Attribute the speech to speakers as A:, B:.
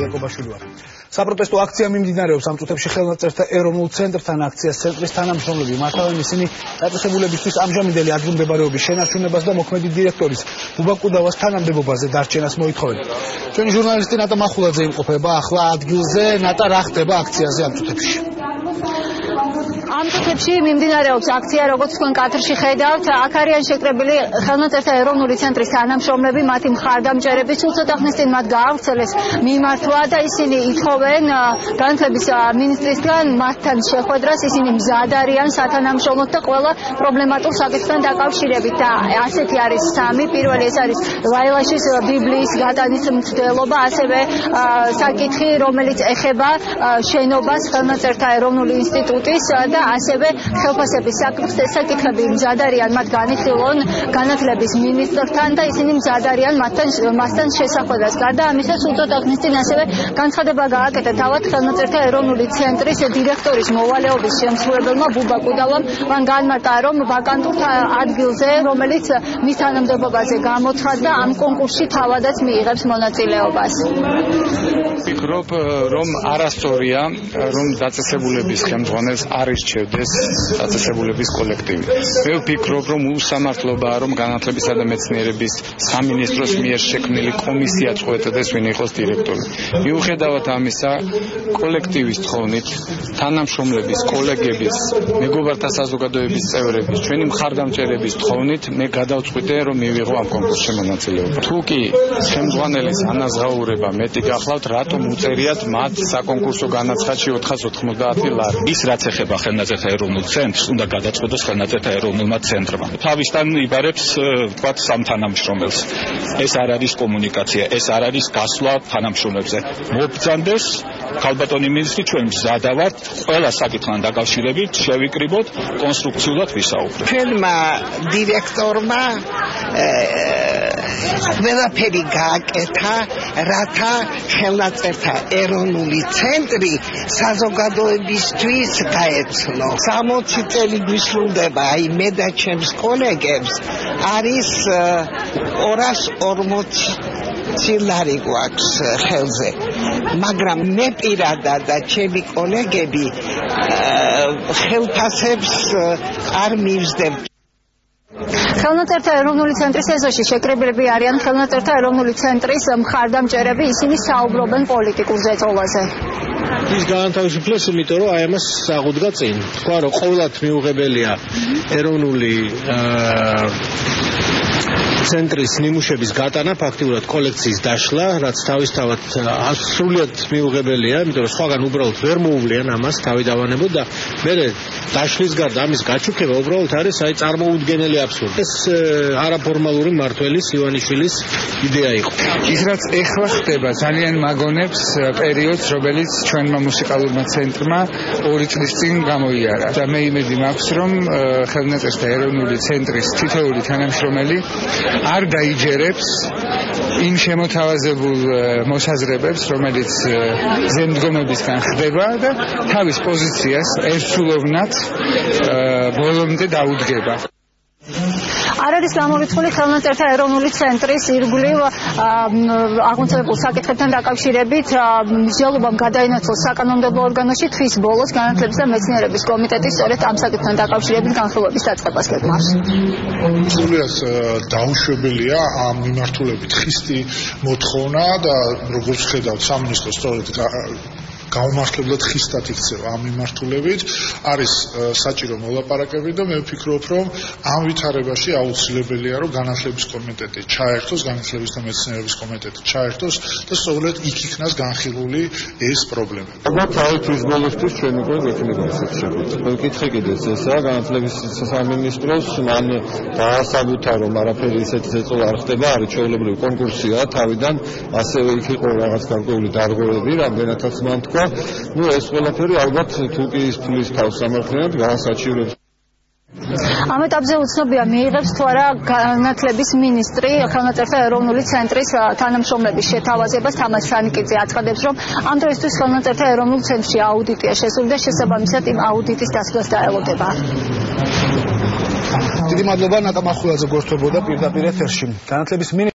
A: იაკობაშვილი ვარ. საპროტესტო აქცია მიმდინარეობს ამ წუთებში ხელნაწერთა ეროვნულ ცენტრთან აქციას ცენტრის თანამშრომლები მართავენ ისინი დაწესებულებისთვის ამჟამინდელი ადგილმდებარეობის შენარჩუნებას და მოქმედი დირექტორის ბუბა კუდავას თანამდებობაზე დარჩენას მოითხოვენ. ჩვენი ჟურნალისტი ნატა მახულაძე იმყოფება ახლა ადგილზე. ნატა, რა ხდება აქციაზე ამ წუთებში?
B: ამ წუთებში მიმდინარეობს აქცია, როგორც თქვენ კადრში ხედავთ, აქ არიან შეკრებილი ხელნაწერთა ეროვნული ცენტრის თანამშრომლები, მათი მხარდამჭერები. სულ ცოტა ხნის წინ მათ გაავრცელეს მიმართვა და ისინი ითხოვენ განათლების მინისტრისგან მათთან შეხვედრას. ისინი მზად არიან სათანამშრომლოდ და ყველა პრობლემატურ საკითხთან დაკავშირებით. და ასეთი არის სამი. პირველი ეს არის ლაილაშის ბიბლიის გატანის მცდელობა, ასევე საკითხი, რომელიც ეხება შენობას ხელნაწერთა ეროვნული ინსტიტუტის და ასევე ხელფასების საკითხები მზად არიან მათ განიხილონ განათლების მინისტრთან და ისინი მზად არიან მასთან შესახვედრას. გარდა ამისა, სულ ცოტა ხნის წინ ასევე განცხადება გააკეთა თავად ხელნაწერთა ეროვნული ცენტრის დირექტორის მოვალეობის შემსრულებელმა ბუბა კუდავამ. მან განმარტა, რომ ვაკანტურ ადგილზე, რომელიც მის თანამდებობაზე გამოცხადდა, ამ კონკურსში თავადაც მიიღებს მონაწილეობას.
C: ვფიქრობ, რომ არასწორია, რომ დაწესებულების ხელმძღვანელს არ ისჩევდეს დაწესებულების კოლექტივი. მე ვფიქრობ, რომ უსამართლობაა, რომ განათლებისა და მეცნიერების სამინისტროს მიერ შექმნილი კომისია წყვეტდეს, ვინ იყოს დირექტორი. მიუხედავად ამისა, კოლექტივის თხოვნით, თანამშრომლების, კოლეგების, მეგობართა საზოგადოების წევრების, ჩვენი მხარდამჭერების თხოვნით, მე გადავწყვიტე, რომ მივიღო ამ კონკურსში მონაწილეობა. თუ კი ხელმძღვანელის ანაზღაურება მეტი გახლავთ, რატომ უწერიათ მათ საკონკურსო განაცხადში 490 ლარი?
D: ის რაც ეხება ხელნაწერთა ეროვნულ ცენტრს, უნდა გადაწყვეტოს ხელნაწერთა ეროვნულმა ცენტრმა. თავისთან იბარებს, ვთქვათ, სამ თანამშრომელს. ეს არ არის კომუნიკაცია, ეს არ არის გასვლა თანამშრომლებზე. მობრძანდეს ქალბატონი მინისტრი, ჩვენ მზადა ვართ ყველა საკითხთან დაკავშირებით შევიკრიბოთ, კონსტრუქციულად ვისაუბროთ.
E: ჩვენმა დირექტორმა ყველაფერი გააკეთა, რათა ხელნაწერთა ეროვნული ცენტრი საზოგადოებისთვის გაეცნო. 60 წელი გვისრულდება, აი მე და ჩემს კოლეგებს არის 240 ლარი გვაქვს ხელზე. მაგრამ მე პირადად და ჩემი კოლეგები ხელფასებს არ მივსდებთ.
B: ხელნაწერთა ეროვნული ცენტრის ეზოში შეკრებილები არიან ხელნაწერთა ეროვნული ცენტრის მხარდამჭერები, ისინი საუბრობენ პოლიტიკურ ზეწოლაზე.
F: ის გაანთავისუფლეს, იმიტომ რომ აი ამას აღუდგა წინ. თქვა, რომ ყოველად მიუღებელია ეროვნული ცენტრის ნიმუშების გატანა, ფაქტიურად კოლექციის დაშლა, რაც თავისთავად სრულიად მიუღებელია, იმიტომ რომ სხვაგან უბრალოდ ვერ მოუვლიან ამას თავიდანებოდ და მე დაშლის გარდა ამის გაჩუქება უბრალოდ არის აი წარმოუდგენელი აბსურდი. ეს არაფორმალური მმართველის ივანიშვილის იდეა იყო.
C: ის რაც ეხლა ხდება, ძალიან მაგონებს პერიოდს, რომელიც ჩვენმა მუსიკალურმა ცენტრმა 2 წლის წინ გამოიარა. და მე იმედი მაქვს, რომ ხელნაწერთა ეროვნული ცენტრის თითოეული თანამშრომელი არ დაიჯერებს იმ შემოთავაზებულ მოსაზრებებს, რომელიც ზემდგომებისგან ხდება და თავის პოზიციას ერთსულოვნად ბოლომდე დაუდგება.
B: არ არის გამორიცხული ხელნაწერთა ეროვნული ცენტრის ირგვლივ აღმოცენებულ საკითხებთან დაკავშირებით მსჯელობამ გადაინაცვლოს საკანონმდებლო ორგანოში თვის ბოლოს განათლების და მეცნიერების კომიტეტი სწორედ ამ საკითხთან დაკავშირებით განხილვების დაწყებას გეგმავს.
G: სრულიად დაუშვებელია ამ მიმართულებით ხისტი მოთხოვნა და როგორც ხედავთ, სამინისტრო სწორედ გაუმართლებლად ხისტად იქცევა ამ მიმართულებით. არის საჭირო მოლაპარაკები და მე ვფიქრობ, რომ ამ ვითარებაში აუცილებელია, რომ განათლების კომიტეტი ჩაერთოს, განათლების და მეცნიერების კომიტეტი ჩაერთოს და სწორედ იქ იქნას განხილული ეს პრობლემები.
H: თავი თვის ბოლოსთვის ჩვენ უკვე გვექნება ესეთ შეფასება. მეკითხე კიდეც ესაა განათლების სამინისტროს მან დაასაბუთა, რომ არაფერი ისეთი ზეწოლა არ ხდება, არის ჩვეულებრივი კონკურსია თავიდან, ასევე იქ იყო რაღაც გარკვეული დარღვევები, რამდენადაც მან თქვა. ეს ყველაფერი ალბათ თუ კი ის ფულის თავს სამართლიანად გაასაჩივრებს.
B: ამ ეტაპზე უცნობია მიიღებს თუ არა განათლების მინისტრი ხელნაწერთა ეროვნული ცენტრის თანამშრომლების შეთავაზებას. თამაზ შანიკიძე აცხადებს, რომ ამ დროისთვის ხელნაწერთა ეროვნულ ცენტრში აუდიტია შესული და შესაბამისად იმ აუდიტის დასვლას დაელოდება.
A: დიდი მადლობა ნატა მახულაძე გოსწრებოდა პირდაპირ ეთერში. განათლების